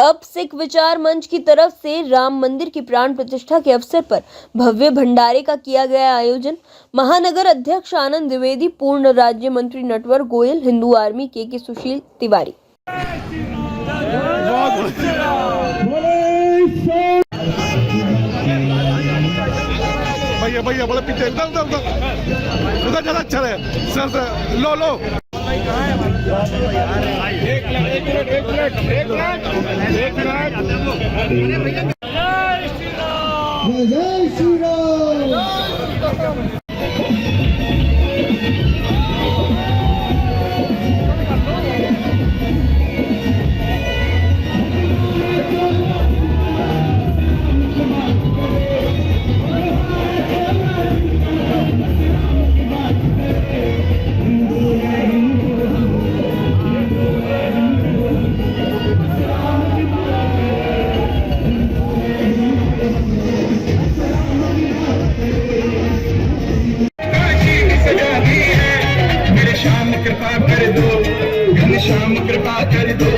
अब सिख विचार मंच की तरफ से राम मंदिर की प्राण प्रतिष्ठा के अवसर पर भव्य भंडारे का किया गया आयोजन। महानगर अध्यक्ष आनंद द्विवेदी, पूर्ण राज्य मंत्री नटवर गोयल, हिंदू आर्मी के सुशील तिवारी। भैया भैया बोले पीछे उधर ज्यादा अच्छा है सर लो जय श्री राम। घनश्याम कृपा कर दो,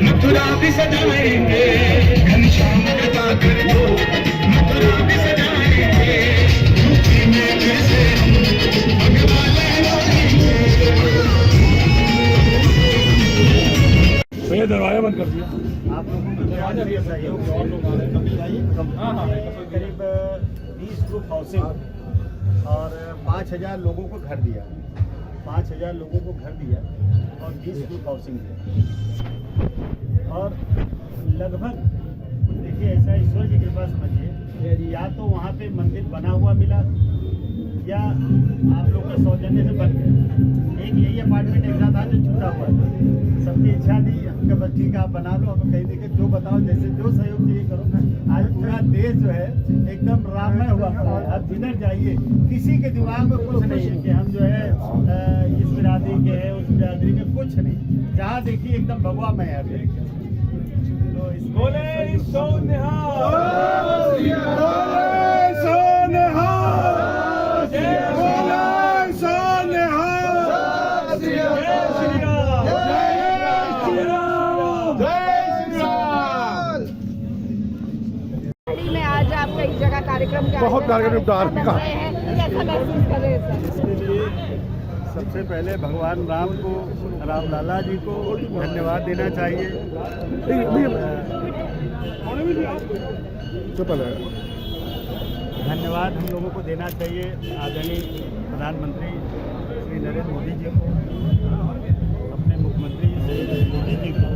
मथुरा भी सजाएंगे। घनश्याम कृपा कर दो, मथुरा भी सजाएंगे। यूपी में कैसे भैया दरवाजा बंद कर दिया। आप लोगों को सहयोग करीब 20 ग्रुप हाउसिंग और 5000 लोगों को घर दिया। 5000 लोगों को घर दिया और 20 ग्रुप हाउसिंग दिया। और लगभग देखिए, ऐसा ईश्वर की कृपा समझिए, या तो वहाँ पे मंदिर बना हुआ मिला या आप लोग का सौजन्य से बन गया। एक यही अपार्टमेंट ऐसा था जो छूटा हुआ था। सबकी इच्छा थी, हमका बस ठीक है आप बना लो। हम कहीं देखे जो बताओ, जैसे जो सहयोग चाहिए करो। आज पूरा देश जो है एकदम राममय हुआ पड़ा है। अब जिधर जाइए किसी के दिमाग में कुछ नहीं है कि हम जो है इस बिरादरी के हैं उस बिरादरी के, कुछ नहीं। जहाँ देखिए एकदम भगवामय है। तो कार्यक्रम बहुत कार्यक्रम कैसा महसूस कर रहे हैं सर? सबसे पहले भगवान राम को, राम लाला जी को धन्यवाद देना चाहिए। धन्यवाद हम लोगों को देना चाहिए आदरणीय प्रधानमंत्री श्री नरेंद्र मोदी जी को, अपने मुख्यमंत्री श्री मोदी जी को।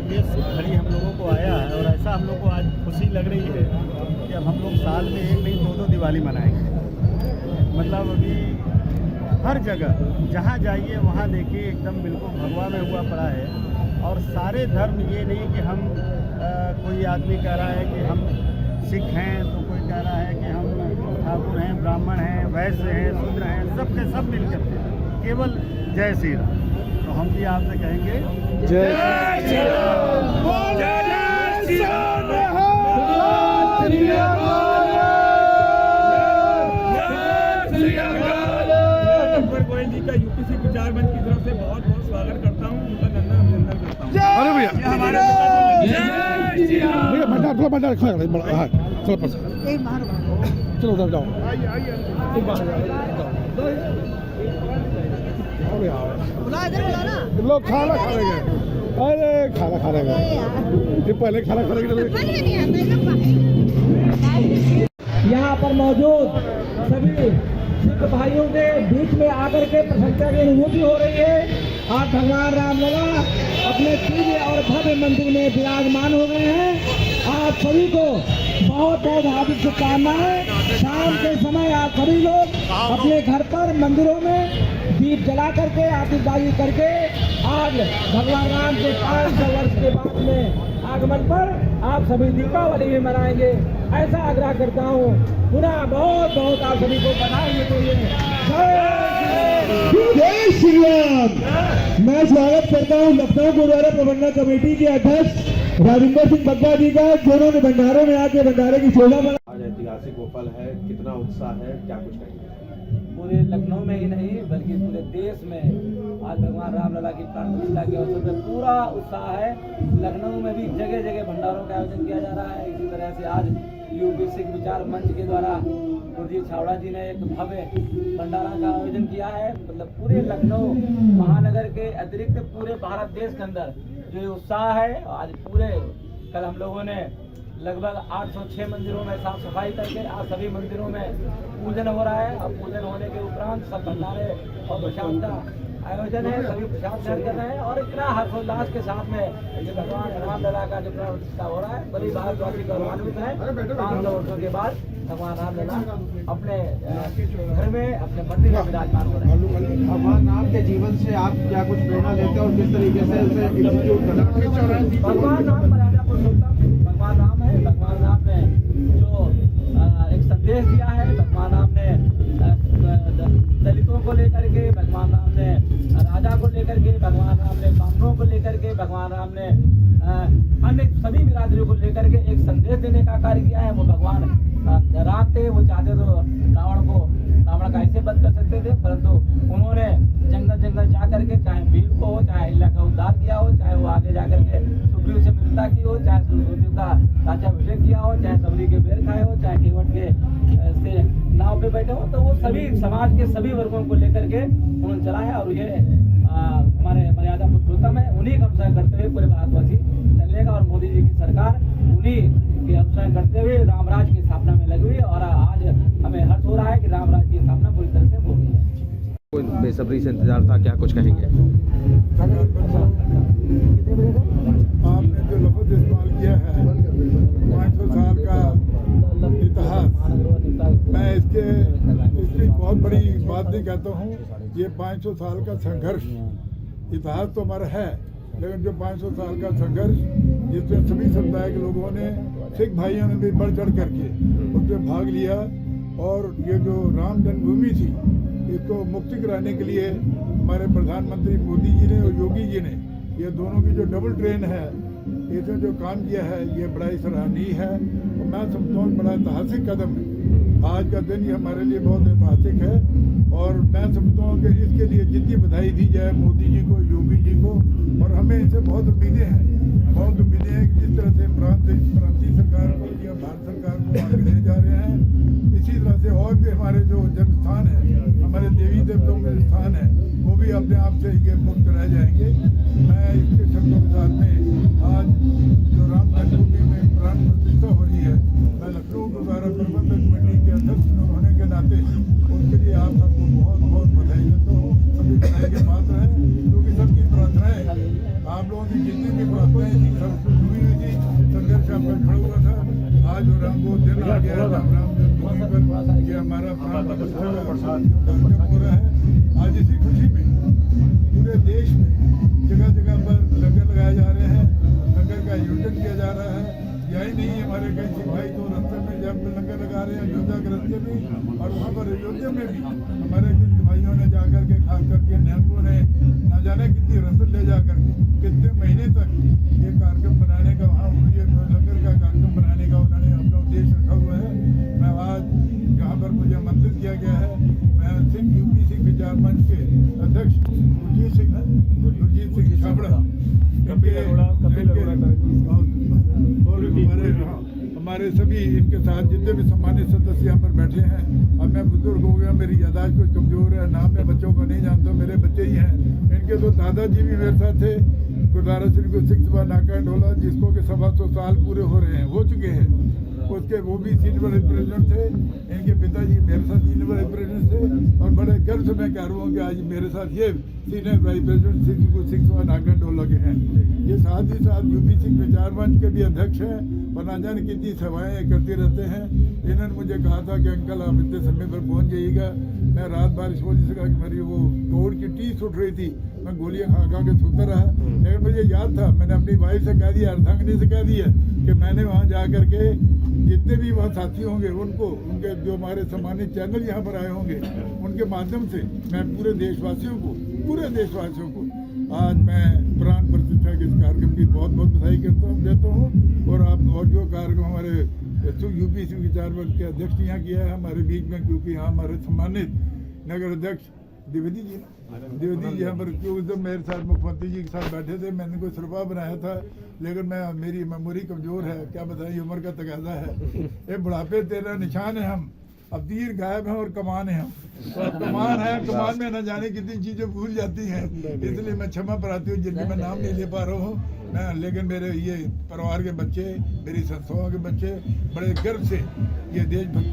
ये घड़ी हम लोगों को आया है और ऐसा हम लोग को आज खुशी लग रही है कि अब हम लोग साल में एक नहीं दो दिवाली मनाएंगे। मतलब अभी हर जगह जहाँ जाइए वहाँ देखिए एकदम बिल्कुल भगवा में हुआ पड़ा है। और सारे धर्म, ये नहीं कि हम कोई आदमी कह रहा है कि हम सिख हैं तो कोई कह रहा है कि हम ठाकुर हैं, ब्राह्मण हैं, वैश्य हैं, शूद्र हैं, सब के सब मिलकर के केवल जय श्री राम। तो हम भी आपसे कहेंगे जय श्री राम। जय श्री राम। गोयल जी का यूपीसी विचार मंच की तरफ से बहुत बहुत स्वागत करता हूँ, उनका अभिनंदन करता हूँ। अरे भैया भैया भंडार खा चलो उधर जाओ। लोग खाना खा रहे हैं। अरे खाना खा रहे हैं, ये पहले खाना खा रहे यहाँ पर मौजूद सभी सिख भाइयों के बीच में आकर के प्रसन्नता की अनुभूति हो रही है। आज भगवान रामलला अपने दिव्य और भव्य मंदिर में विराजमान हो गए हैं। आप सभी को बहुत बहुत हार्दिक शुभकामनाएं। शाम के समय आप सभी लोग अपने घर पर मंदिरों में दीप जला करके आतिशबाजी करके आज भगवान राम के 500 वर्ष के बाद में आगमन पर आप सभी दीपावली भी मनाएंगे, ऐसा आग्रह करता हूँ। पुनः बहुत बहुत आप सभी को बधाई देते हुए जय श्री राम। मैं स्वागत करता हूँ लखनऊ गुरुद्वारा प्रबंधक कमेटी के अध्यक्ष राजेंद्र सिंह बग्गा जी का, जिन्होंने भंडारों में आके भंडारे की शोभा बढ़ाई। आज ऐतिहासिक गोपाल है, कितना उत्साह है, क्या कुछ कहेंगे? पूरे लखनऊ में ही नहीं बल्कि पूरे देश में आज भगवान रामलला की प्राण प्रतिष्ठा के अवसर पर पूरा उत्साह है। लखनऊ में भी जगह जगह भंडारों का आयोजन किया जा रहा है। इसी तरह से आज यूपी सिख विचार मंच के द्वारा गुरजीत छावड़ा जी ने एक भव्य भंडारा का आयोजन किया है। मतलब पूरे लखनऊ महानगर के अतिरिक्त पूरे भारत देश के अंदर जो ये उत्साह है, आज पूरे कल हम लोगों ने लगभग 806 मंदिरों में साफ सफाई करके आज सभी मंदिरों में पूजन हो रहा है। अब पूजन होने के उपरांत सब भंडारे और प्रसाद का आयोजन है, सभी प्रसाद ग्रहण कर रहे हैं और इतना हर्षोल्लास के साथ में ये भगवान रामलला का जो प्राण प्रतिष्ठा हो रहा है, बड़ी भारतवासी गौरवान्वित है। 500 वर्षों के बाद भगवान रामलला अपने घर में अपने मंदिर में विराजमान हो रहे हैं। भगवान राम के जीवन से आप क्या कुछ प्रेरणा लेते हैं और किस तरीके से उसे एग्जीक्यूट करते हैं? भगवान राम मर्यादा पुरुषोत्तम भगवान राम है। भगवान राम ने जो एक संदेश दिया है, भगवान राम ने दलितों को लेकर के, भगवान राम ने राजा को लेकर के, भगवान राम ने ब्राह्मणों को लेकर के, भगवान राम ने अन्य सभी बिरादरियों को लेकर के एक संदेश देने का कार्य किया है। वो भगवान राम थे, वो चाहते तो रावण का ऐसे बंद कर सकते थे, परंतु उन्होंने जंगल जंगल जा करके, चाहे भील को हो, चाहे अहिल्या का उद्धार किया हो, चाहे वो आगे जा करके सुग्रीव से मित्रता की हो, चाहे सुग्रीव का राज्याभिषेक किया हो, चाहे सबरी के बेर खाए हो, चाहे केवट के से नाव पे बैठे हो, तो वो सभी समाज के सभी वर्गों को लेकर के उन्होंने चला है। और ये हमारे मर्यादा पुरुषोत्तम है, उन्हीं का अनुसरण करते हुए पूरे भारतवासी चलेगा और मोदी जी की सरकार उन्हीं के अनुसरण करते हुए रामराज की स्थापना में लगी हुई है। और आज हमें हर्ष हो रहा है कि रामराज की स्थापना पूरी तरह से हो गई है। बेसब्री से इंतजार था, क्या कुछ कहेंगे? आपने जो लफ्ज़ इस्तेमाल किया है 500 साल का इतिहास, मैं इसकी बहुत बड़ी बात नहीं कहता हूँ। ये 500 साल का संघर्ष इतिहास तो हमारा है, लेकिन जो 500 साल का संघर्ष जिसमें सभी समुदाय के लोगों ने, सिख भाइयों ने भी बढ़ चढ़ करके उसमें भाग लिया। और ये जो राम जन्मभूमि थी, इसको मुक्ति कराने के लिए हमारे प्रधानमंत्री मोदी जी ने और योगी जी ने, ये दोनों की जो डबल ट्रेन है, इसमें जो काम किया है, ये बड़ा ही सराहनीय है। और मैं समझता हूँ बड़ा ऐतिहासिक कदम है। आज का दिन ये हमारे लिए बहुत ऐतिहासिक है और मैं समझता हूँ कि इसके लिए जितनी बधाई दी जाए मोदी जी को, योगी जी को, और हमें इनसे बहुत उम्मीदें हैं कि जिस तरह से प्रांतीय सरकार को या भारत सरकार को आगे ले जा रहे हैं, इसी तरह से और भी हमारे जो जन्म स्थान है, हमारे देवी देवताओं के स्थान है, वो भी अपने आप से ये मुक्त रह जाएंगे। मैं इसके शब्दों के साथ में आज जो राम जन्मभूमि में प्राण प्रतिष्ठा हो रही है, मैं लखनऊ गुरुद्वारा प्रबंधक कमेटी के अध्यक्ष होने के नाते उनके लिए आप सबको बहुत बहुत बधाई देता हूँ। सभी बधाई के पात्र हैं, क्योंकि सबकी प्रार्थनाएं, आप लोगों की जितनी भी प्रार्थनाएं थी सबसे जुड़ी हुई थी, संघर्ष आपका खड़ा हुआ था। आज वो दिन आ गया राम जन्मभूमि पर, ये हमारा प्राण प्रतिष्ठा का कार्यक्रम हो रहा है। आज इसी खुशी में पूरे देश में जगह जगह पर लंगर लगाए जा रहे हैं, लंगर का आयोजन किया जा रहा है। यही नहीं, हमारे कई सिख भाई तो रास्ते में जब लंगर लगा रहे हैं अयोध्या के रास्ते में, और वहाँ पर अयोध्या में भी हमारे सिख भाइयों ने जाकर के, खास करके नैनको ने न जाने कितनी रसद ले जा करके कितने महीने तक ये कार्यक्रम बनाने का, वहाँ ये लंगर का कार्यक्रम बनाने का उन्होंने अपना उद्देश्य रखा हुआ है। मैं आज यहाँ पर मुझे आमंत्रित किया गया है, मैं यूपी सिख विचार मंच के अध्यक्ष गुरजीत सिंह छाबड़ा और हमारे सभी इनके साथ जितने भी सम्मानित सदस्य यहाँ पर बैठे हैं। अब मैं बुजुर्ग हो गया, मेरी यादाश्त कुछ कमजोर है, नाम मैं बच्चों को नहीं जानता, मेरे बच्चे ही हैं। इनके तो दादाजी भी मेरे साथ थे, गुरुद्वारा श्री गुरु सिख सभा नाका ढोला, जिसको के 125 साल पूरे हो चुके हैं, उसके वो भी सीनियर वाइस प्रेसिडेंट थे। इनके पिताजी मेरे साथ सीनियर वाइस प्रेसिडेंट थे और बड़े गर्व से मैं कह रहा हूँ कि आज मेरे साथ ये सीनियर वाइस प्रेसिडेंट सिख सभा नाका ढोला के हैं। ये साथ ही साथ यूपी सिख विचार मंच के भी अध्यक्ष हैं और न जाने कितनी सेवाएँ करते रहते हैं। इन्होंने मुझे कहा था कि अंकल आप इतने समय पर पहुँच जाइएगा। मैं रात बारिश हो से कहा कि मेरी वो कोविड की टीस उठ रही थी, मैं गोलियां खा के सोता रहा, लेकिन मुझे याद था, मैंने अपनी वाइफ से कह दिया, अर्धांगिनी से कह दिया कि मैंने वहाँ जा करके जितने भी वहाँ साथी होंगे उनको, उनके जो हमारे सम्मानित चैनल यहाँ पर आए होंगे, उनके माध्यम से मैं पूरे देशवासियों को आज मैं प्राण प्रतिष्ठा के इस कार्यक्रम की बहुत बहुत बधाई देता हूँ। और आप और जो कार्यक्रम हमारे यूपी सिख विचार मंच के अध्यक्ष ने यहाँ किया है हमारे बीच में, क्योंकि यहाँ हमारे सम्मानित नगर अध्यक्ष द्विवेदी जी द्विवेदी जी यहाँ पर क्यों जब मेरे साथ मुख्यमंत्री जी के साथ बैठे थे, मैंने कोई सुरपा बनाया था, लेकिन मेरी मेमोरी कमजोर है, क्या बताएं, उम्र का तकाजा है। ये बुढ़ापे तेरा निशान है हम, अब तीर गायब है और कमान है हम, तो अब कमान है, कमान में न जाने कितनी चीजें भूल जाती हैं, इसलिए मैं क्षमा प्रार्थी हूँ जिनके मैं नाम नहीं ले पा रहा हूँ मैं, लेकिन मेरे ये परिवार के बच्चे, मेरी संस्थाओं के बच्चे बड़े गर्व से ये देशभक्ति